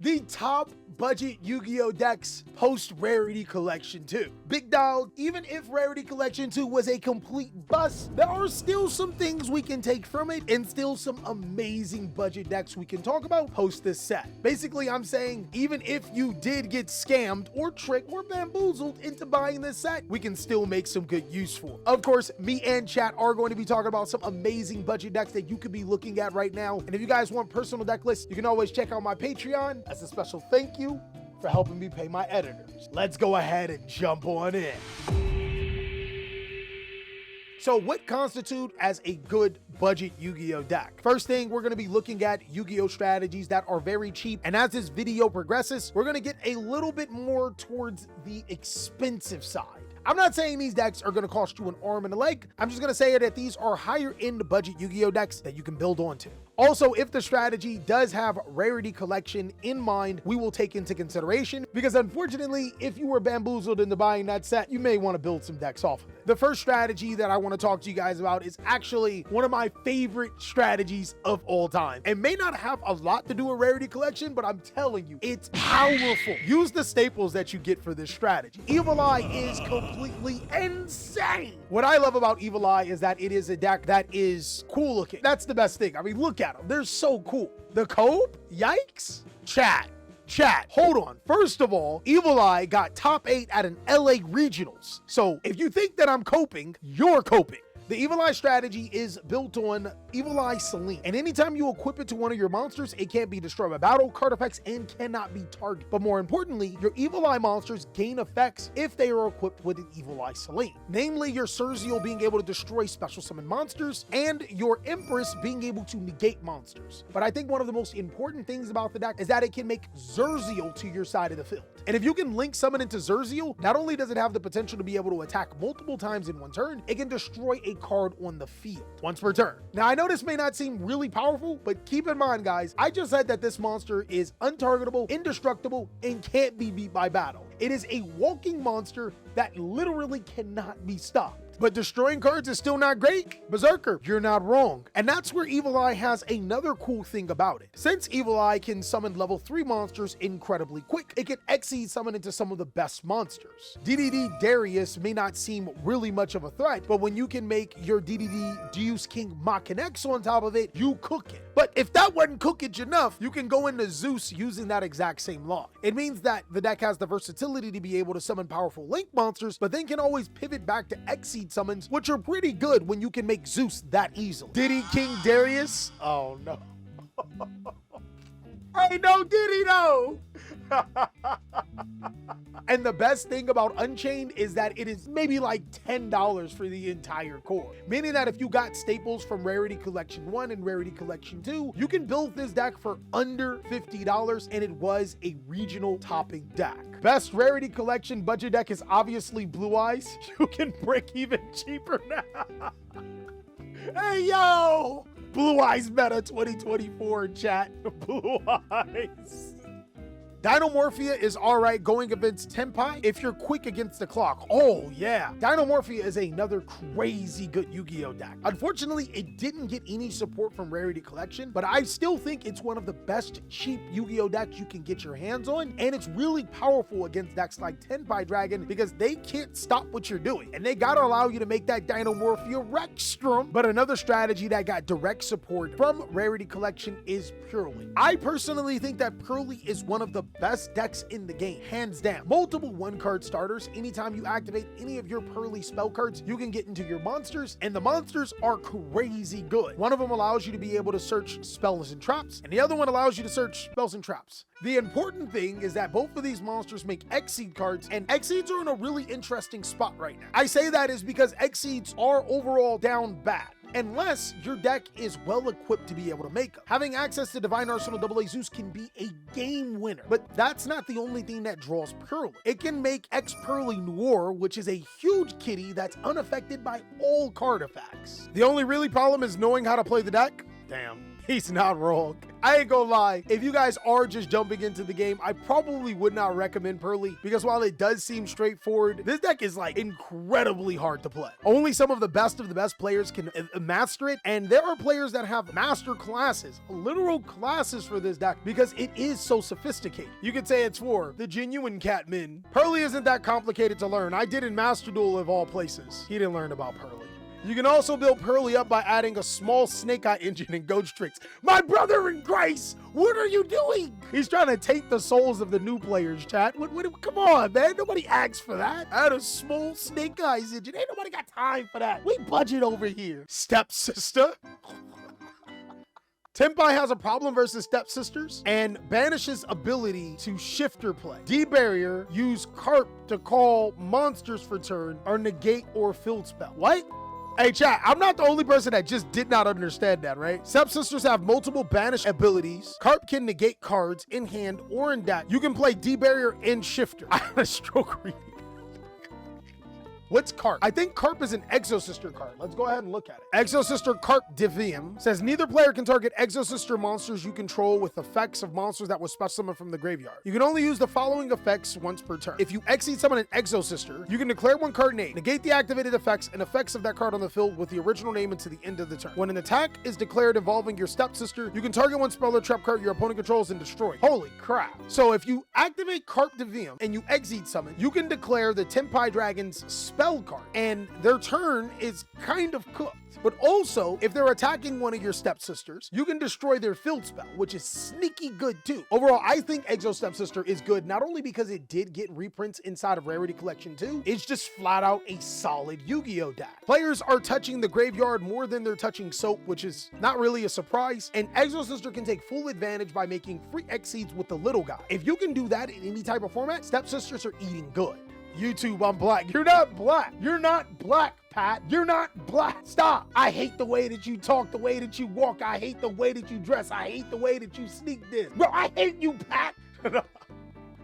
The top budget Yu-Gi-Oh decks post Rarity Collection 2. Big dog, even if Rarity Collection 2 was a complete bust, there are still some things we can take from it and still some amazing budget decks we can talk about post this set. Basically, I'm saying even if you did get scammed or tricked or bamboozled into buying this set, we can still make some good use for it. Of course, me and chat are going to be talking about some amazing budget decks that you could be looking at right now. And if you guys want personal deck lists, you can always check out my Patreon as a special thank you for helping me pay my editors. Let's go ahead and jump on in. So what constitute as a good budget Yu-Gi-Oh deck? First thing, we're going to be looking at Yu-Gi-Oh strategies that are very cheap. And as this video progresses, we're going to get a little bit more towards the expensive side. I'm not saying these decks are going to cost you an arm and a leg. I'm just going to say that these are higher end budget Yu-Gi-Oh decks that you can build onto. Also, if the strategy does have Rarity Collection in mind, we will take into consideration, because unfortunately, if you were bamboozled into buying that set, you may want to build some decks off of it. The first strategy that I want to talk to you guys about is actually one of my favorite strategies of all time. It may not have a lot to do with Rarity Collection, but I'm telling you, it's powerful. Use the staples that you get for this strategy. Evil Eye is completely insane. What I love about Evil Eye is that it is a deck that is cool looking. That's the best thing. I mean, look at them. They're so cool. The cope? Yikes. Chat, hold on. First of all, Evil Eye got top 8 at an LA Regionals. So if you think that I'm coping, you're coping. The Evil Eye strategy is built on Evil Eye Selene, and anytime you equip it to one of your monsters, it can't be destroyed by battle, card effects, and cannot be targeted. But more importantly, your Evil Eye monsters gain effects if they are equipped with an Evil Eye Selene. Namely, your Cerziel being able to destroy special summon monsters, and your Empress being able to negate monsters. But I think one of the most important things about the deck is that it can make Cerziel to your side of the field. And if you can link summon into Cerziel, not only does it have the potential to be able to attack multiple times in one turn, it can destroy a card on the field once per turn. Now, I know this may not seem really powerful, but keep in mind, guys, I just said that this monster is untargetable, indestructible, and can't be beat by battle. It is a walking monster that literally cannot be stopped. But destroying cards is still not great? Berserker, you're not wrong. And that's where Evil Eye has another cool thing about it. Since Evil Eye can summon level 3 monsters incredibly quick, it can Xyz summon into some of the best monsters. DDD Darius may not seem really much of a threat, but when you can make your DDD Deus King Mach X on top of it, you cook it. But if that wasn't cookage enough, you can go into Zeus using that exact same law. It means that the deck has the versatility to be able to summon powerful Link monsters, but then can always pivot back to Xyz summons, which are pretty good when you can make Zeus that easily. Diddy King Darius? Oh no. Hey, no Diddy, no. And the best thing about Unchained is that it is maybe like $10 for the entire core. Meaning that if you got staples from Rarity Collection 1 and Rarity Collection 2, you can build this deck for under $50, and it was a regional topping deck. Best Rarity Collection budget deck is obviously Blue-Eyes. You can break even cheaper now. Hey, yo! Blue-Eyes meta 2024, chat. Blue-Eyes. Dinomorphia is alright going against Tenpai if you're quick against the clock. Oh yeah, Dinomorphia is another crazy good Yu-Gi-Oh deck. Unfortunately, it didn't get any support from Rarity Collection, but I still think it's one of the best cheap Yu-Gi-Oh decks you can get your hands on, and it's really powerful against decks like Tenpai Dragon because they can't stop what you're doing, and they gotta allow you to make that Dinomorphia Rexstrom. But another strategy that got direct support from Rarity Collection is Purrely. I personally think that Purrely is one of the best decks in the game, hands down. Multiple 1-card starters. Anytime you activate any of your Purrely spell cards, you can get into your monsters, and the monsters are crazy good. One of them allows you to be able to search spells and traps, and the other one allows you to search spells and traps. The important thing is that both of these monsters make Xyz cards, and Xyz are in a really interesting spot right now. I say that is because Xyz are overall down bad, unless your deck is well equipped to be able to make them. Having access to Divine Arsenal AA Zeus can be a game winner, but that's not the only thing that draws Purrely. It can make Purrely Noir, which is a huge kitty that's unaffected by all card effects. The only really problem is knowing how to play the deck. Damn. He's not wrong. I ain't gonna lie. If you guys are just jumping into the game, I probably would not recommend Purrely because while it does seem straightforward, this deck is like incredibly hard to play. Only some of the best players can master it, and there are players that have master classes, literal classes for this deck because it is so sophisticated. You could say it's for the genuine catmen. Purrely isn't that complicated to learn. I did in Master Duel of all places. He didn't learn about Purrely. You can also build Purrely up by adding a small Snake Eye engine and Ghost Tricks. My brother in Grace, what are you doing? He's trying to take the souls of the new players, chat. Come on, man. Nobody asks for that. Add a small Snake Eyes engine. Ain't nobody got time for that. We budget over here. Stepsister. Tenpai has a problem versus Stepsisters and banishes ability to shifter play. D-Barrier, use Carp to call monsters for turn or negate or field spell. What? Hey chat, I'm not the only person that just did not understand that, right? Stepsisters have multiple banish abilities. Carp can negate cards in hand or in deck. You can play D-Barrier and Shifter. I had a stroke reading. What's Carp? I think Carp is an Exo Sister card. Let's go ahead and look at it. Exo Sister Carp Divium says neither player can target Exo Sister monsters you control with effects of monsters that was special summoned from the graveyard. You can only use the following effects once per turn. If you exceed summon an Exo Sister, you can declare one card name, negate the activated effects and effects of that card on the field with the original name until the end of the turn. When an attack is declared involving your Stepsister, you can target one spell or trap card your opponent controls and destroy it. Holy crap. So if you activate Carp Divium and you exceed summon, you can declare the Tenpai Dragon's spell card, and their turn is kind of cooked. But also, if they're attacking one of your Stepsisters, you can destroy their field spell, which is sneaky good too. Overall, I think Exo Stepsister is good, not only because it did get reprints inside of Rarity Collection 2, it's just flat out a solid Yu-Gi-Oh deck. Players are touching the graveyard more than they're touching soap, which is not really a surprise, and Exo Sister can take full advantage by making free Exceeds with the little guy. If you can do that in any type of format, Stepsisters are eating good. YouTube, I'm black. You're not black. You're not black, Pat. You're not black. Stop. I hate the way that you talk, the way that you walk. I hate the way that you dress. I hate the way that you sneak this. Bro, I hate you, Pat.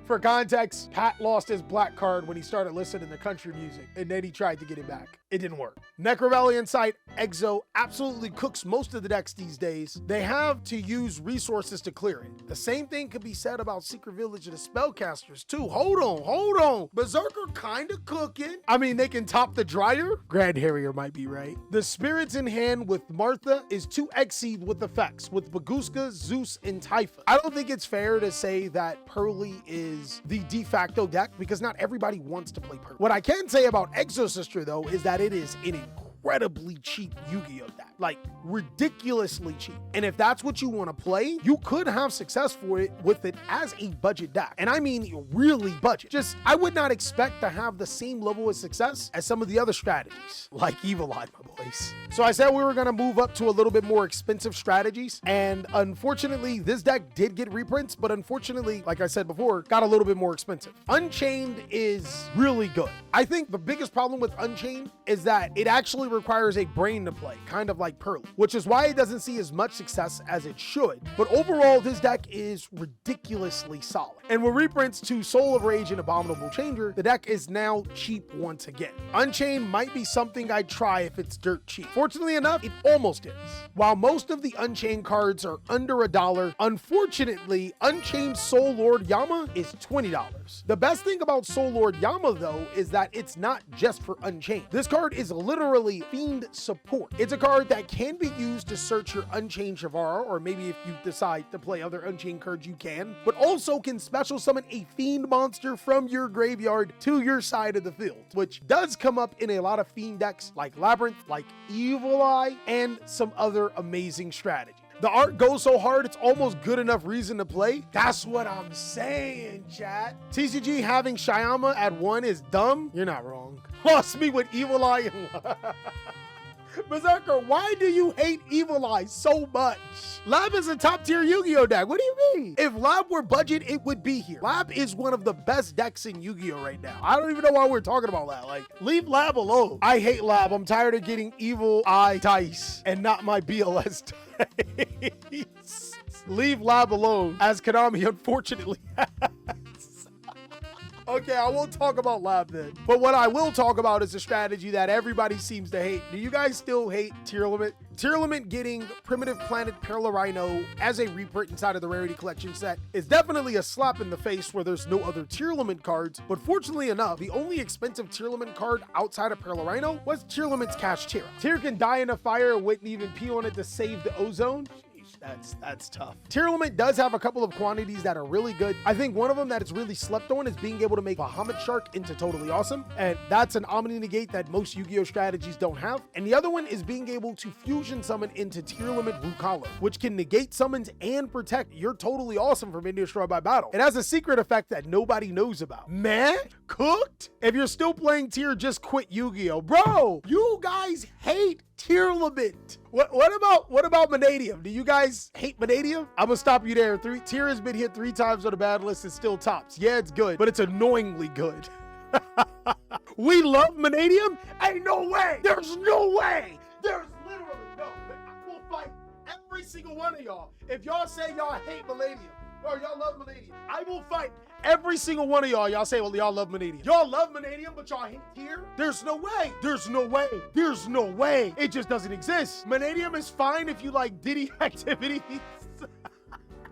For context, Pat lost his black card when he started listening to country music, and then he tried to get it back. It didn't work. Necrovalley Insight, Exo absolutely cooks most of the decks these days. They have to use resources to clear it. The same thing could be said about Secret Village of the Spellcasters too. Hold on. Berserker kinda cooking. I mean, they can top the Dryer. Grand Harrier might be right. The Spirits in Hand with Martha is 2 Exceed with effects with Baguska, Zeus, and Typha. I don't think it's fair to say that Purrely is the de facto deck because not everybody wants to play Purrely. What I can say about Exo Sister though is that it is an incredibly cheap Yu-Gi-Oh deck. Like ridiculously cheap. And if that's what you want to play, you could have success with it as a budget deck. And I mean really budget. Just, I would not expect to have the same level of success as some of the other strategies, like Evil Eye, my boys. So I said we were gonna move up to a little bit more expensive strategies. And unfortunately, this deck did get reprints, but unfortunately, like I said before, got a little bit more expensive. Unchained is really good. I think the biggest problem with Unchained is that it actually requires a brain to play, kind of like Purrely, which is why it doesn't see as much success as it should. But overall, this deck is ridiculously solid. And with reprints to Soul of Rage and Abominable Changer, the deck is now cheap once again. Unchained might be something I'd try if it's dirt cheap. Fortunately enough, it almost is. While most of the Unchained cards are under $1, unfortunately, Unchained Soul Lord Yama is $20. The best thing about Soul Lord Yama, though, is that it's not just for Unchained. This card is literally Fiend support. It's a card that can be used to search your Unchained Shavara, or maybe if you decide to play other Unchained cards, you can, but also can special summon a Fiend monster from your graveyard to your side of the field, which does come up in a lot of Fiend decks like Labyrinth, like Evil Eye, and some other amazing strategies. The art goes so hard, it's almost good enough reason to play. That's what I'm saying, chat. TCG having Shyama at 1 is dumb. You're not wrong. Lost me with Evil Eye and Berserker, why do you hate Evil Eye so much? Lab is a top tier Yu-Gi-Oh deck. What do you mean? If Lab were budget, it would be here. Lab is one of the best decks in Yu-Gi-Oh right now. I don't even know why we're talking about that. Like, leave Lab alone. I hate Lab. I'm tired of getting Evil Eye dice and not my BLS dice. Leave Lab alone, as Konami unfortunately has. Okay, I won't talk about lab then. But what I will talk about is a strategy that everybody seems to hate. Do you guys still hate Tearlaments? Tearlaments getting Primitive Planet Purrely as a reprint inside of the Rarity Collection set is definitely a slap in the face where there's no other Tearlaments cards, but fortunately enough, the only expensive Tearlaments card outside of Purrely was Tearlaments Cash Tear. Tear can die in a fire and wouldn't even pee on it to save the ozone. That's tough. Tearlaments does have a couple of quantities that are really good. I think one of them that is really slept on is being able to make Bahamut Shark into totally awesome. And that's an Omni Negate that most Yu-Gi-Oh strategies don't have. And the other one is being able to fusion summon into Tearlaments Root Collar, which can negate summons and protect your totally awesome from being destroyed by battle. It has a secret effect that nobody knows about. Man, cooked? If you're still playing Tear, just quit Yu-Gi-Oh. Bro, you guys hate Tearlaments. What about Mannadium? Do you guys hate Mannadium? I'm gonna stop you there. Tear has been hit 3 times on the bad list and still tops. Yeah, it's good, but it's annoyingly good. We love Mannadium? Ain't no way. There's no way. There's literally no way. I will fight every single one of y'all. If y'all say y'all hate Mannadium, or y'all love Mannadium, I will fight every single one of y'all. Y'all say, well, y'all love Mannadium. Y'all love Mannadium, but y'all hate Tear? There's no way. There's no way. There's no way. It just doesn't exist. Mannadium is fine if you like Diddy activities.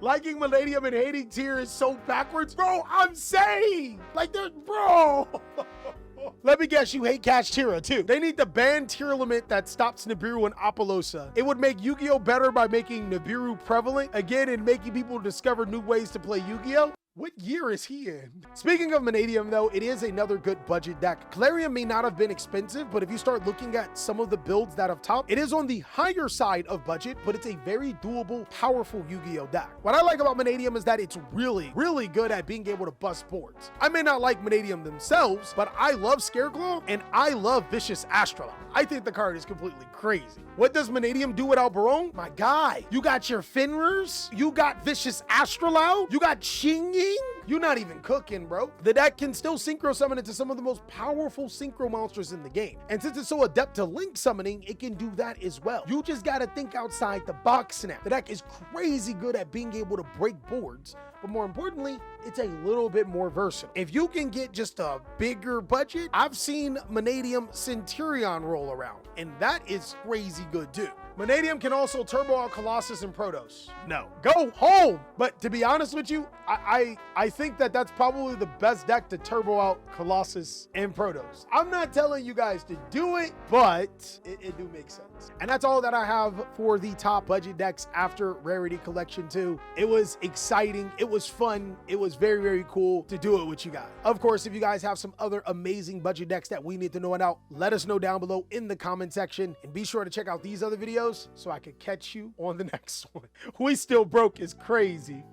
Liking Mannadium and hating Tear is so backwards. Bro, I'm saying. Like, there's, bro. Let me guess, you hate Cash Tira too. They need to ban Tearlaments that stops Nibiru and Apollosa. It would make Yu-Gi-Oh better by making Nibiru prevalent again and making people discover new ways to play Yu-Gi-Oh. What year is he in? Speaking of Mannadium though, it is another good budget deck. Calarium may not have been expensive, but if you start looking at some of the builds that have topped, it is on the higher side of budget, but it's a very doable, powerful Yu-Gi-Oh deck. What I like about Mannadium is that it's really, really good at being able to bust boards. I may not like Mannadium themselves, but I love Scareclaw and I love Vicious Astrolabe. I think the card is completely crazy. What does Mannadium do without Barone? My guy, you got your Fenrir's, you got Vicious Astrolabe, you got Xingyi. You're not even cooking, bro. The deck can still synchro summon into some of the most powerful synchro monsters in the game. And since it's so adept to link summoning, it can do that as well. You just gotta think outside the box now. The deck is crazy good at being able to break boards, but more importantly, it's a little bit more versatile. If you can get just a bigger budget, I've seen Mannadium Centurion roll around, and that is crazy good too. Mannadium can also turbo out Colossus and Protos. No, go home. But to be honest with you, I think that that's probably the best deck to turbo out Colossus and Protos. I'm not telling you guys to do it, but it do make sense. And that's all that I have for the top budget decks after Rarity Collection 2. It was exciting. It was fun. It was very, very cool to do it with you guys. Of course, if you guys have some other amazing budget decks that we need to know about, let us know down below in the comment section. And be sure to check out these other videos so I could catch you on the next one. We still broke is crazy.